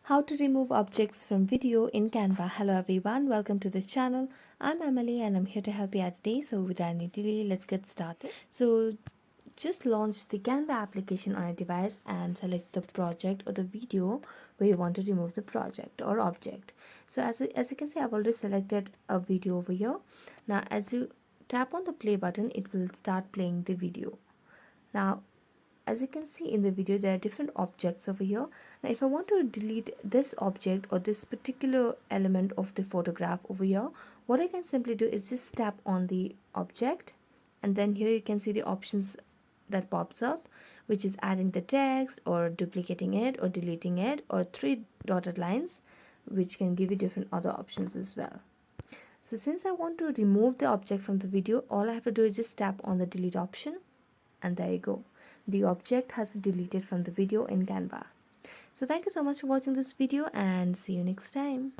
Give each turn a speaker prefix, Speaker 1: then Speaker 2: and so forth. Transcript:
Speaker 1: How to remove objects from video in Canva. Hello everyone, welcome to this channel. I'm Emily and I'm here to help you out today. So without any delay, let's get started. So just launch the Canva application on a device and select the project or the video where you want to remove the project or object. So as you can see, I've already selected a video over here. Now as you tap on the play button, it will start playing the video. Now as you can see in the video, there are different objects over here. Now if I want to delete this object or this particular element of the photograph over here, what I can simply do is just tap on the object, and then here you can see the options that pops up, which is adding the text or duplicating it or deleting it, or three dotted lines, which can give you different other options as well. So since I want to remove the object from the video, all I have to do is just tap on the delete option, and there you go. The object has been deleted from the video in Canva. So thank you so much for watching this video and see you next time.